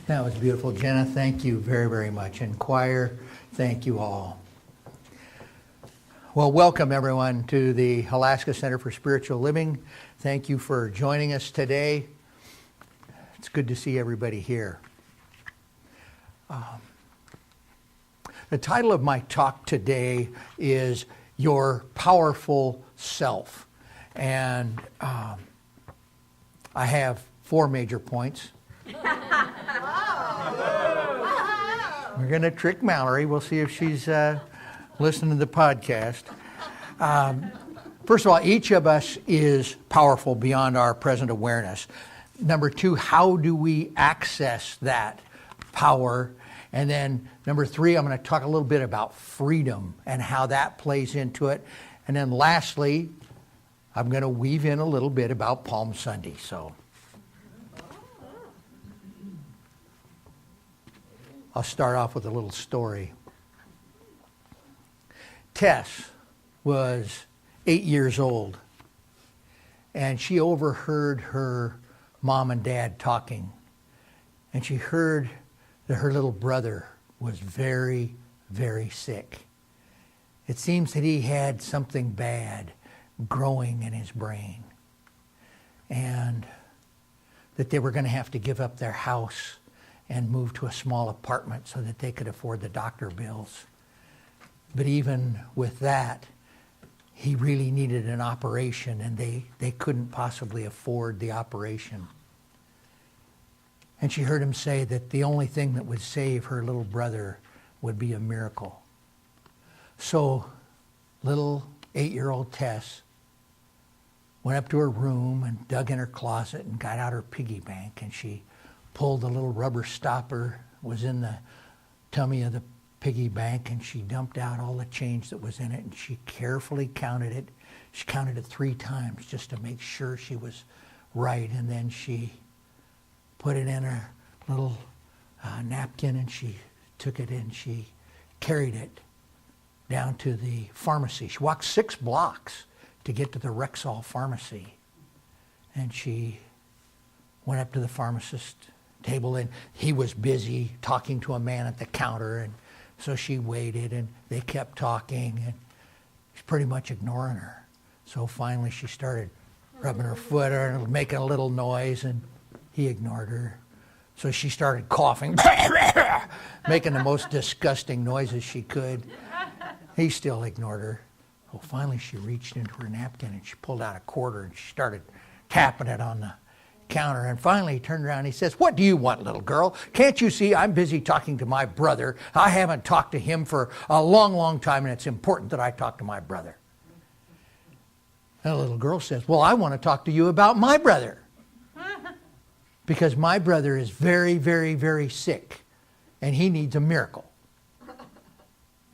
That was beautiful, Jenna. Thank you very, very much. And choir, thank you all. Well, welcome everyone to the Alaska Center for Spiritual Living. Thank you for joining us today. It's good to see everybody here. The title of my talk today is Your Powerful Self. And I have 4 major points. We're going to trick Mallory. We'll see if she's listening to the podcast. First of all, each of us is powerful beyond our present awareness. Number 2, how do we access that power? And then number 3, I'm going to talk a little bit about freedom and how that plays into it. And then lastly, I'm going to weave in a little bit about Palm Sunday. So I'll start off with a little story. Tess was 8 years old, and she overheard her mom and dad talking, and she heard that her little brother was very, very sick. It seems that he had something bad growing in his brain, and that they were going to have to give up their house and move to a small apartment so that they could afford the doctor bills. But even with that, he really needed an operation, and they couldn't possibly afford the operation. And she heard him say that the only thing that would save her little brother would be a miracle. So little 8-year-old Tess went up to her room and dug in her closet and got out her piggy bank, and she pulled the little rubber stopper, was in the tummy of the piggy bank, and she dumped out all the change that was in it, and she carefully counted it. She counted it 3 times just to make sure she was right, and then she put it in her little napkin, and she took it and she carried it down to the pharmacy. She walked 6 blocks to get to the Rexall pharmacy, and she went up to the pharmacist table, and he was busy talking to a man at the counter, and so she waited, and they kept talking, and he's pretty much ignoring her. So finally she started rubbing her foot and making a little noise, and he ignored her. So she started coughing, making the most disgusting noises she could. He still ignored her. Well, finally she reached into her napkin and she pulled out a quarter, and she started tapping it on the counter. And finally he turned around and he says, "What do you want, little girl? Can't you see I'm busy talking to my brother? I haven't talked to him for a long, long time, and it's important that I talk to my brother." And the little girl says, "Well, I want to talk to you about my brother, because my brother is very, very, very sick, and he needs a miracle."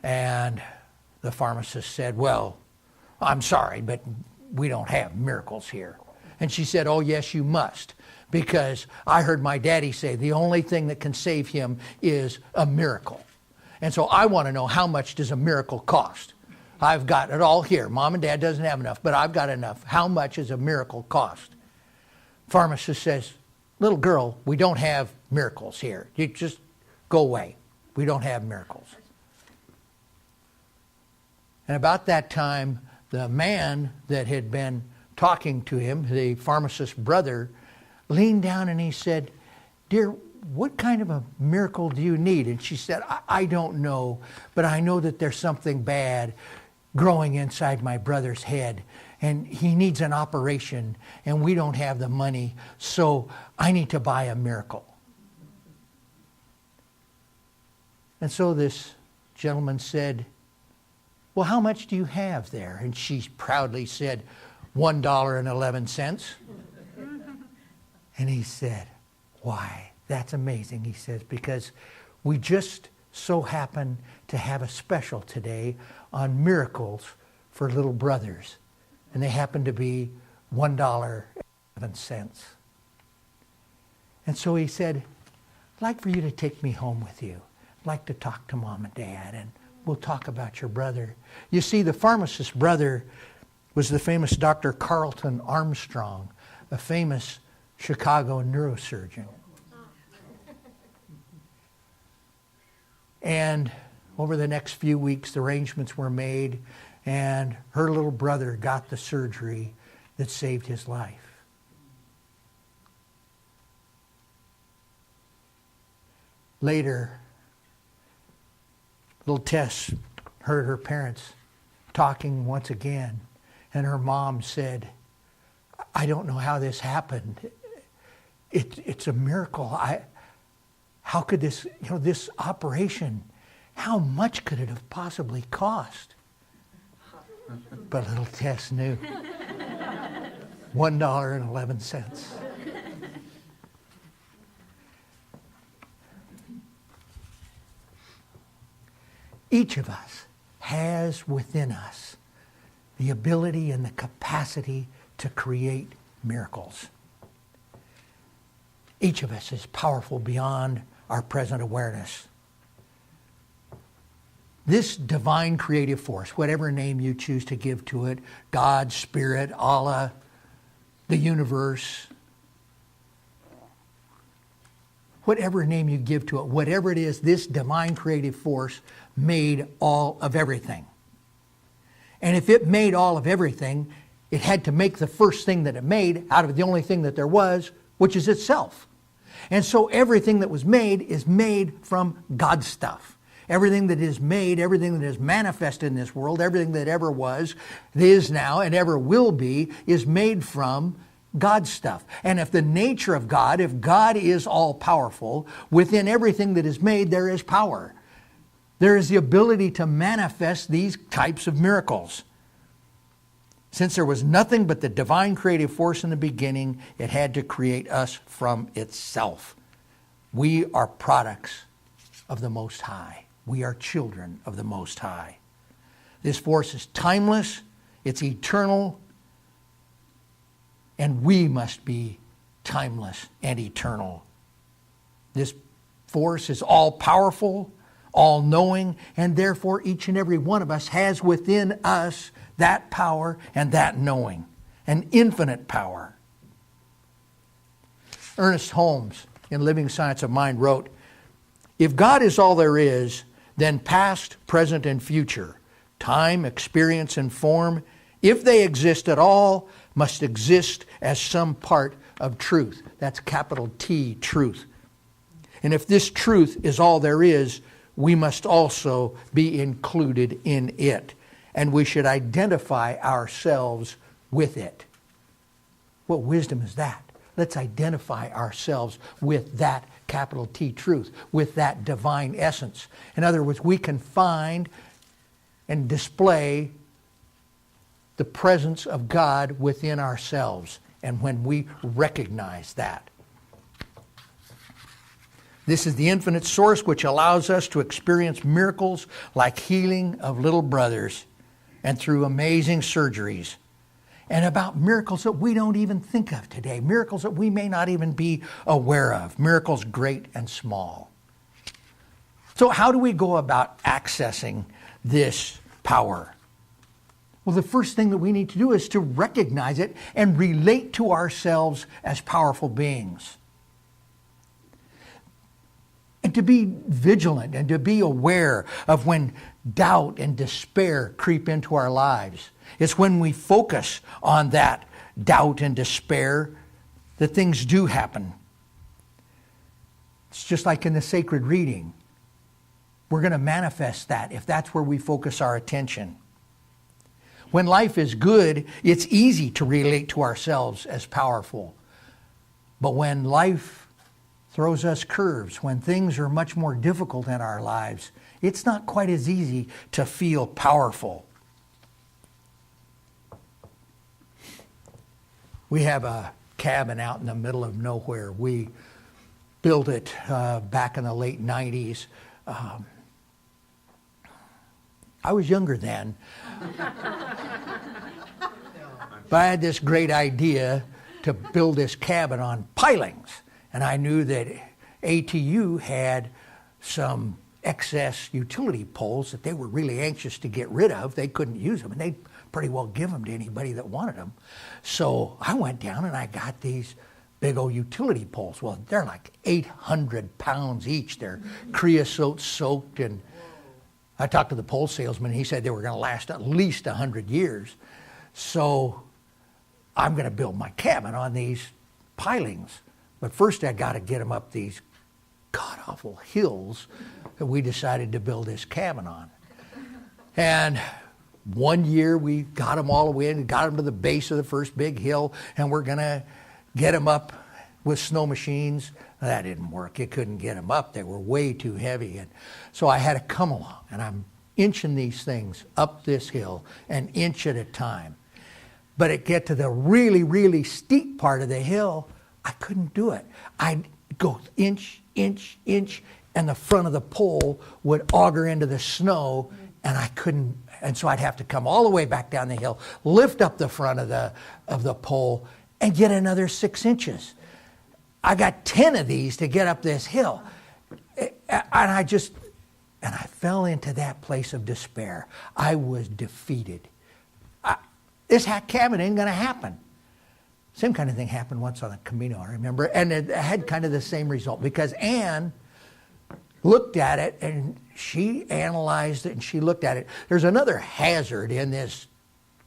And the pharmacist said, "Well, I'm sorry, but we don't have miracles here." And she said, "Oh, yes, you must, because I heard my daddy say the only thing that can save him is a miracle. And so I want to know, how much does a miracle cost? I've got it all here. Mom and Dad doesn't have enough, but I've got enough. How much does a miracle cost?" Pharmacist says, "Little girl, we don't have miracles here. You just go away. We don't have miracles." And about that time, the man that had been talking to him, the pharmacist's brother, leaned down and he said, "Dear, what kind of a miracle do you need?" And she said, I don't know, but I know that there's something bad growing inside my brother's head, and he needs an operation, and we don't have the money, so I need to buy a miracle." And so this gentleman said, "Well, how much do you have there?" And she proudly said, $1.11. And he said, "Why, that's amazing," he says, "because we just so happen to have a special today on miracles for little brothers. And they happen to be $1.11. And so he said, "I'd like for you to take me home with you. I'd like to talk to Mom and Dad, and we'll talk about your brother." You see, the pharmacist's brother was the famous Dr. Carlton Armstrong, a famous Chicago neurosurgeon. And over the next few weeks, the arrangements were made, and her little brother got the surgery that saved his life. Later, little Tess heard her parents talking once again, and her mom said, I don't know how this happened. It's a miracle. How could this, this operation, how much could it have possibly cost? But little Tess knew. $1.11. Each of us has within us the ability and the capacity to create miracles. Each of us is powerful beyond our present awareness. This divine creative force, whatever name you choose to give to it, God, Spirit, Allah, the universe, whatever name you give to it, whatever it is, this divine creative force made all of everything. And if it made all of everything, it had to make the first thing that it made out of the only thing that there was, which is itself. And so everything that was made is made from God's stuff. Everything that is made, everything that is manifested in this world, everything that ever was, is now, and ever will be, is made from God's stuff. And if the nature of God, if God is all-powerful, within everything that is made, there is power. There is the ability to manifest these types of miracles. Since there was nothing but the divine creative force in the beginning, it had to create us from itself. We are products of the Most High. We are children of the Most High. This force is timeless, it's eternal, and we must be timeless and eternal. This force is all-powerful, all-knowing, and therefore each and every one of us has within us that power and that knowing, an infinite power. Ernest Holmes, in Living Science of Mind, wrote, "If God is all there is, then past, present, and future, time, experience, and form, if they exist at all, must exist as some part of truth." That's capital T, truth. And if this truth is all there is, we must also be included in it. And we should identify ourselves with it. What wisdom is that? Let's identify ourselves with that capital T truth, with that divine essence. In other words, we can find and display the presence of God within ourselves. And when we recognize that, this is the infinite source which allows us to experience miracles like healing of little brothers and through amazing surgeries, and about miracles that we don't even think of today, miracles that we may not even be aware of, miracles great and small. So how do we go about accessing this power? Well, the first thing that we need to do is to recognize it and relate to ourselves as powerful beings. And to be vigilant and to be aware of when doubt and despair creep into our lives. It's when we focus on that doubt and despair that things do happen. It's just like in the sacred reading. We're going to manifest that if that's where we focus our attention. When life is good, it's easy to relate to ourselves as powerful. But when life throws us curves, when things are much more difficult in our lives, it's not quite as easy to feel powerful. We have a cabin out in the middle of nowhere. We built it back in the late 90s. I was younger then. But I had this great idea to build this cabin on pilings. And I knew that ATU had some excess utility poles that they were really anxious to get rid of. They couldn't use them, and they'd pretty well give them to anybody that wanted them. So I went down and I got these big old utility poles. Well, they're like 800 pounds each. They're creosote soaked. And I talked to the pole salesman. He said they were going to last at least 100 years. So I'm going to build my cabin on these pilings. But first I got to get them up these god-awful hills that we decided to build this cabin on. And one year we got them all the way in, got them to the base of the first big hill, and we're going to get them up with snow machines. That didn't work. You couldn't get them up. They were way too heavy. And so I had to come along, and I'm inching these things up this hill, an inch at a time. But it get to the really, really steep part of the hill, I couldn't do it. I'd go inch, inch, inch, and the front of the pole would auger into the snow, and I couldn't. And so I'd have to come all the way back down the hill, lift up the front of the pole, and get another 6 inches. I got 10 of these to get up this hill. And I fell into that place of despair. I was defeated. This cabin ain't going to happen. Same kind of thing happened once on the Camino, I remember. And it had kind of the same result, because Ann looked at it and she analyzed it and she looked at it. There's another hazard in this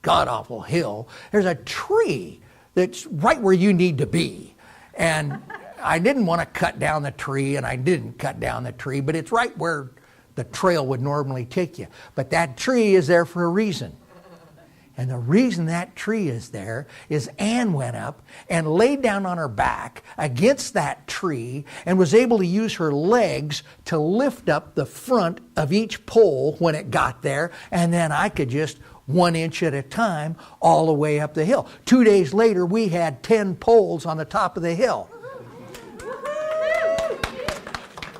god-awful hill. There's a tree that's right where you need to be. And I didn't want to cut down the tree, and I didn't cut down the tree, but it's right where the trail would normally take you. But that tree is there for a reason. And the reason that tree is there is Ann went up and laid down on her back against that tree and was able to use her legs to lift up the front of each pole when it got there. And then I could just 1 inch at a time all the way up the hill. 2 days later, we had 10 poles on the top of the hill.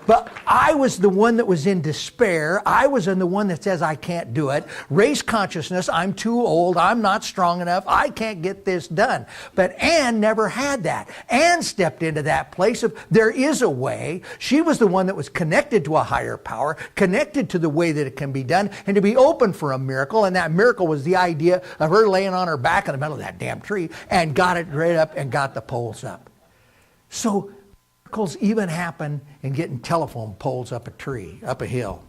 But I was the one that was in despair. I was the one that says I can't do it. Race consciousness, I'm too old. I'm not strong enough. I can't get this done. But Ann never had that. Ann stepped into that place of there is a way. She was the one that was connected to a higher power, connected to the way that it can be done, and to be open for a miracle. And that miracle was the idea of her laying on her back in the middle of that damn tree and got it right up and got the poles up. So miracles even happen in getting telephone poles up a hill.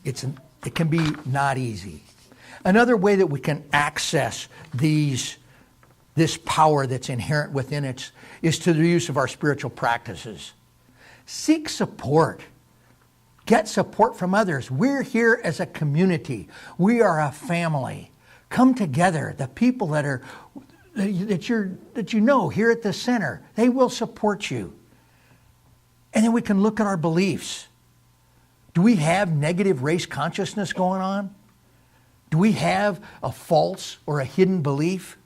It can be not easy. Another way that we can access this power that's inherent within it is through the use of our spiritual practices. Seek support. Get support from others. We're here as a community. We are a family. Come together. The people that you know here at the center, they will support you. And then we can look at our beliefs. Do we have negative race consciousness going on? Do we have a false or a hidden belief?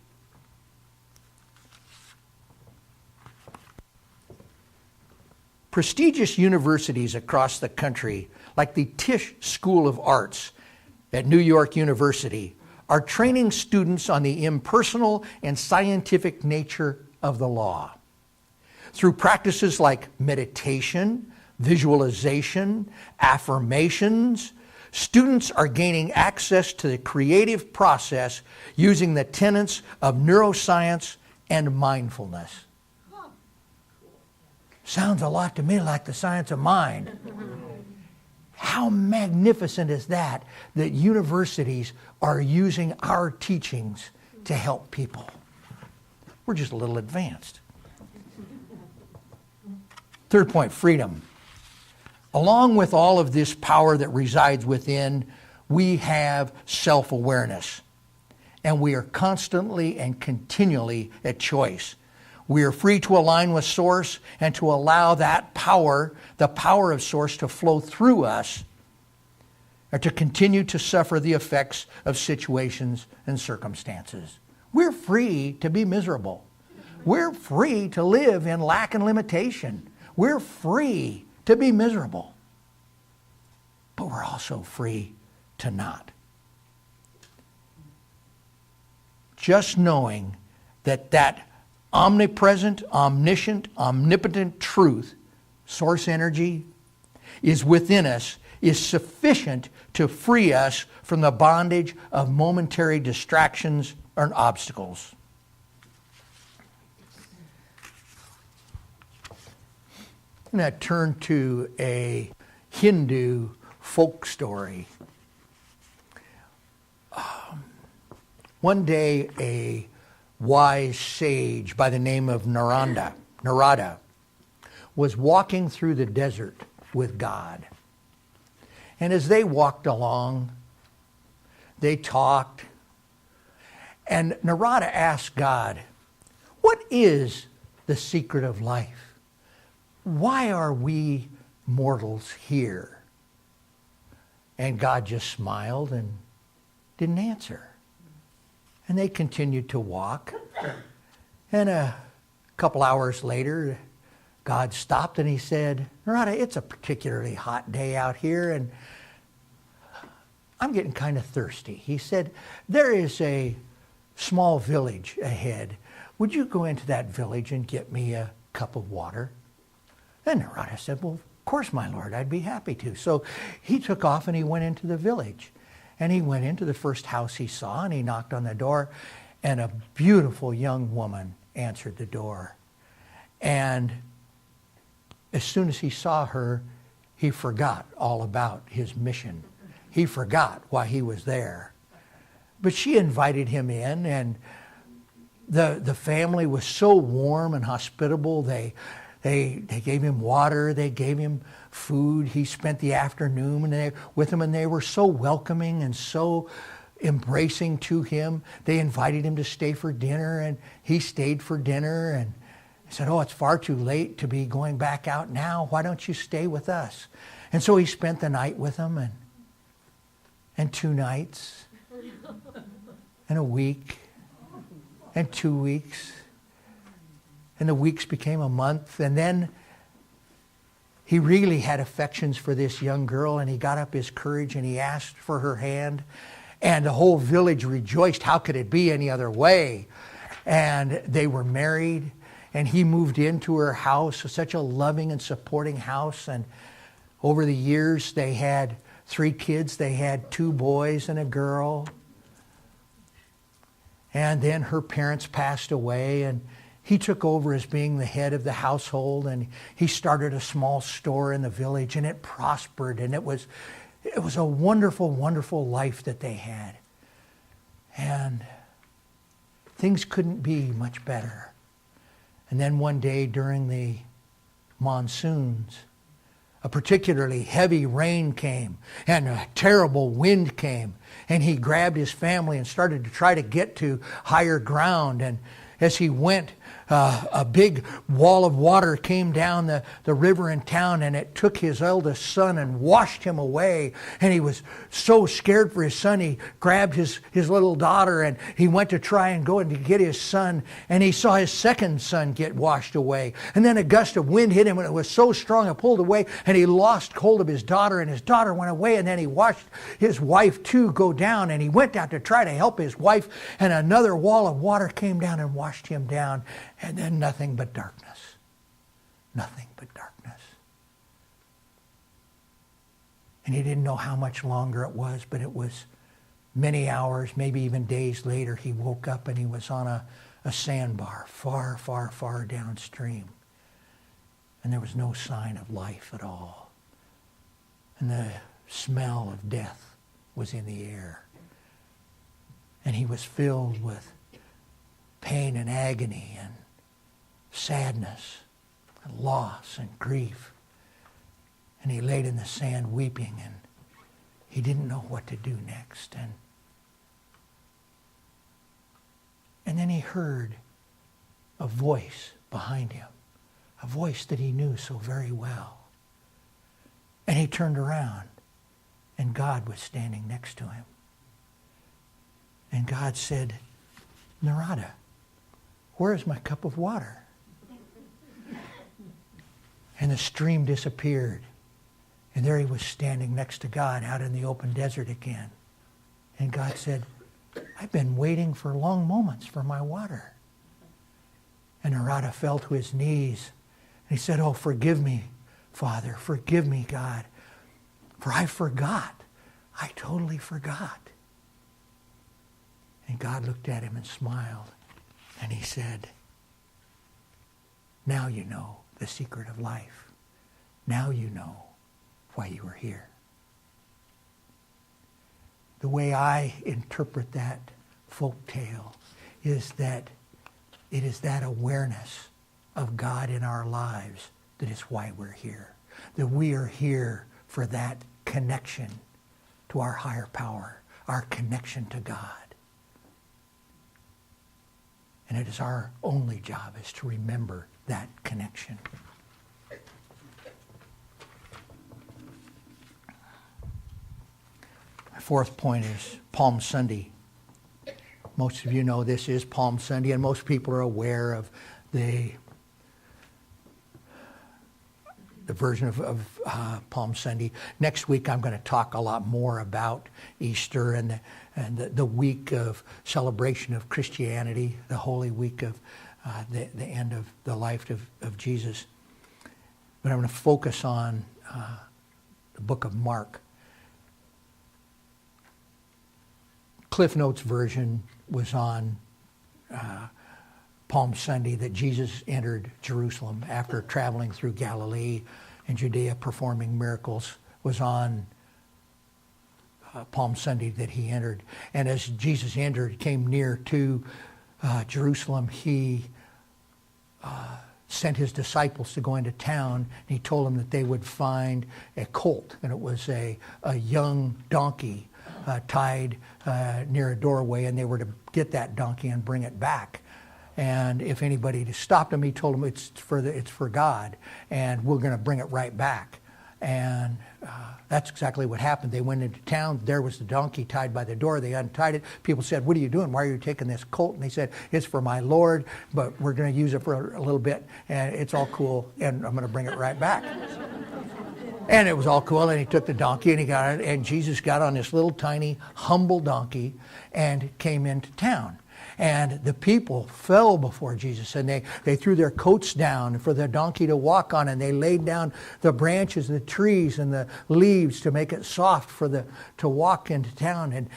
Prestigious universities across the country, like the Tisch School of Arts at New York University, are training students on the impersonal and scientific nature of the law. Through practices like meditation, visualization, affirmations, students are gaining access to the creative process using the tenets of neuroscience and mindfulness. Sounds a lot to me like the science of mind. How magnificent is that universities are using our teachings to help people? We're just a little advanced. Third point, freedom. Along with all of this power that resides within, we have self-awareness. And we are constantly and continually at choice. We are free to align with Source and to allow that power, the power of Source, to flow through us, or to continue to suffer the effects of situations and circumstances. We're free to be miserable. We're free to live in lack and limitation. We're free to be miserable. But we're also free to not. Just knowing that omnipresent, omniscient, omnipotent truth, source energy, is within us, is sufficient to free us from the bondage of momentary distractions or obstacles. I'm going to turn to a Hindu folk story. One day, a wise sage by the name of Narada, was walking through the desert with God. And as they walked along, they talked. And Narada asked God, "What is the secret of life? Why are we mortals here?" And God just smiled and didn't answer. And they continued to walk. And a couple hours later, God stopped and he said, "Narada, it's a particularly hot day out here and I'm getting kind of thirsty." He said, "There is a small village ahead. Would you go into that village and get me a cup of water?" And Narada said, "Well, of course, my lord, I'd be happy to." So he took off and he went into the village. And he went into the first house he saw and he knocked on the door. And a beautiful young woman answered the door. And as soon as he saw her, he forgot all about his mission. He forgot why he was there. But she invited him in, and the family was so warm and hospitable. They gave him water, they gave him food. He spent the afternoon with them, and they were so welcoming and so embracing to him. They invited him to stay for dinner, and he stayed for dinner. And he said, "Oh, it's far too late to be going back out now. Why don't you stay with us?" And so he spent the night with them, and 2 nights, and a week, and 2 weeks. And the weeks became a month. And then he really had affections for this young girl, and he got up his courage and he asked for her hand. And the whole village rejoiced. How could it be any other way? And they were married, and he moved into her house, such a loving and supporting house. And over the years, they had 3 kids. They had 2 boys and a girl. And then her parents passed away, and he took over as being the head of the household, and he started a small store in the village, and it prospered, and it was a wonderful, wonderful life that they had. And things couldn't be much better. And then one day during the monsoons, a particularly heavy rain came, and a terrible wind came, and he grabbed his family and started to try to get to higher ground. And as he went, a big wall of water came down the river in town, and it took his eldest son and washed him away. And he was so scared for his son, he grabbed his little daughter, and he went to try and go and to get his son, and he saw his second son get washed away. And then a gust of wind hit him, and it was so strong it pulled away, and he lost hold of his daughter, and his daughter went away. And then he watched his wife too go down, and he went out to try to help his wife, and another wall of water came down and washed him down. And then nothing but darkness. Nothing but darkness. And he didn't know how much longer it was, but it was many hours, maybe even days later. He woke up and he was on a sandbar far, far, far downstream. And there was no sign of life at all. And the smell of death was in the air. And he was filled with pain and agony and sadness and loss and grief. And he laid in the sand weeping, and he didn't know what to do next. And then he heard a voice behind him, a voice that he knew so very well. And he turned around, and God was standing next to him. And God said, "Narada, where is my cup of water?" And the stream disappeared. And there he was standing next to God out in the open desert again. And God said, "I've been waiting for long moments for my water." And Narada fell to his knees. And he said, "Oh, forgive me, Father. Forgive me, God. For I forgot. I totally forgot." And God looked at him and smiled. And he said, "Now you know the secret of life. Now you know why you were here. The way I interpret that folk tale is that it is that awareness of God in our lives that is why we're here. That we are here for that connection to our higher power, our connection to God. And it is our only job is to remember that connection. My fourth point is Palm Sunday. Most of you know this is Palm Sunday, and most people are aware of the version of Palm Sunday. Next week, I'm going to talk a lot more about Easter and the week of celebration of Christianity, the Holy Week of the end of the life of Jesus. But I'm going to focus on the book of Mark. Cliff Notes version was on Palm Sunday, that Jesus entered Jerusalem after traveling through Galilee and Judea performing miracles, was on Palm Sunday that he entered. And as Jesus entered, came near to Jerusalem, he sent his disciples to go into town, and he told them that they would find a colt, and it was a young donkey tied near a doorway, and they were to get that donkey and bring it back. And if anybody stopped him, he told them it's for God, and we're going to bring it right back. And that's exactly what happened. They went into town. There was the donkey tied by the door. They untied it. People said, "What are you doing? Why are you taking this colt?" And they said, "It's for my Lord, but we're going to use it for a little bit, and it's all cool, and I'm going to bring it right back." And it was all cool, and he took the donkey, and he got it, and Jesus got on this little tiny, humble donkey and came into town. And the people fell before Jesus, and they threw their coats down for the donkey to walk on, and they laid down the branches and the trees and the leaves to make it soft to walk into town. And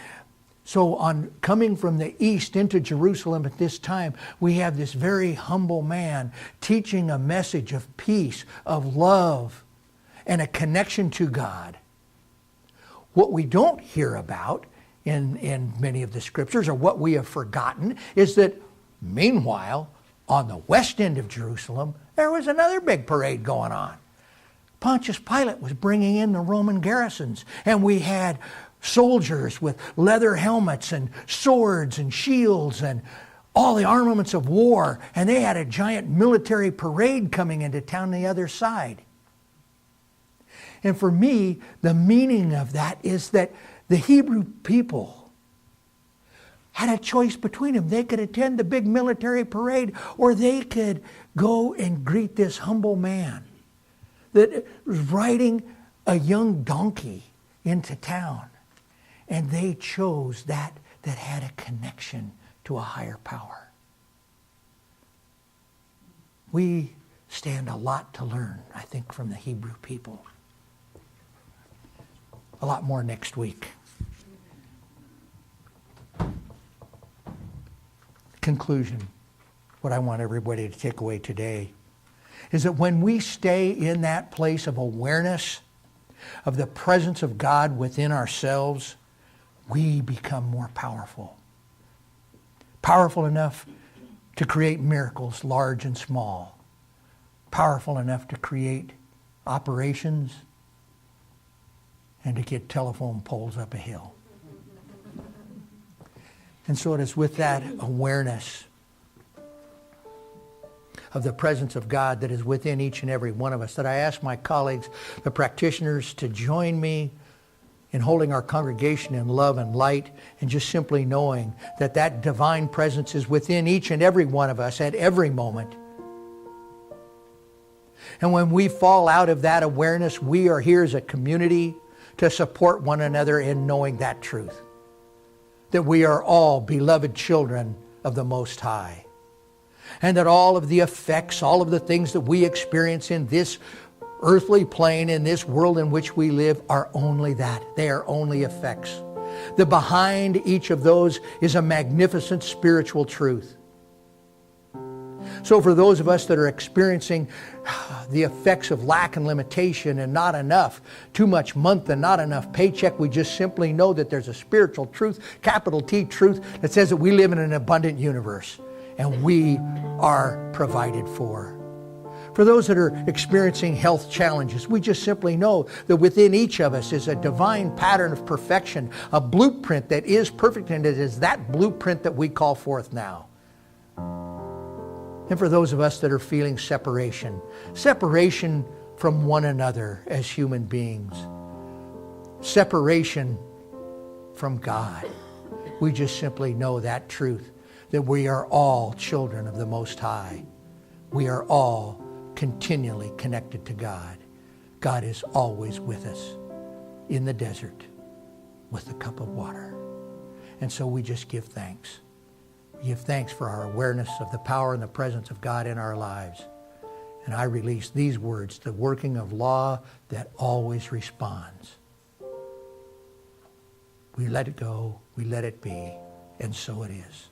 so on coming from the east into Jerusalem at this time, we have this very humble man teaching a message of peace, of love, and a connection to God. What we don't hear about in many of the scriptures, or what we have forgotten, is that meanwhile, on the west end of Jerusalem, there was another big parade going on. Pontius Pilate was bringing in the Roman garrisons, and we had soldiers with leather helmets and swords and shields and all the armaments of war, and they had a giant military parade coming into town on the other side. And for me, the meaning of that is that the Hebrew people had a choice between them. They could attend the big military parade, or they could go and greet this humble man that was riding a young donkey into town. And they chose that had a connection to a higher power. We stand a lot to learn, I think, from the Hebrew people. A lot more next week. Conclusion, what I want everybody to take away today is that when we stay in that place of awareness of the presence of God within ourselves, we become more powerful. Powerful enough to create miracles, large and small. Powerful enough to create operations and to get telephone poles up a hill. And so it is with that awareness of the presence of God that is within each and every one of us that I ask my colleagues, the practitioners, to join me in holding our congregation in love and light, and just simply knowing that that divine presence is within each and every one of us at every moment. And when we fall out of that awareness, we are here as a community to support one another in knowing that truth. That we are all beloved children of the Most High. And that all of the effects, all of the things that we experience in this earthly plane, in this world in which we live, are only that. They are only effects. That behind each of those is a magnificent spiritual truth. So for those of us that are experiencing the effects of lack and limitation and not enough, too much month and not enough paycheck, we just simply know that there's a spiritual truth, capital T truth, that says that we live in an abundant universe and we are provided for. For those that are experiencing health challenges, we just simply know that within each of us is a divine pattern of perfection, a blueprint that is perfect, and it is that blueprint that we call forth now. And for those of us that are feeling separation from one another as human beings, separation from God, we just simply know that truth, that we are all children of the Most High. We are all continually connected to God. God is always with us in the desert with a cup of water. And so we just give thanks. We give thanks for our awareness of the power and the presence of God in our lives. And I release these words, the working of law that always responds. We let it go, we let it be, and so it is.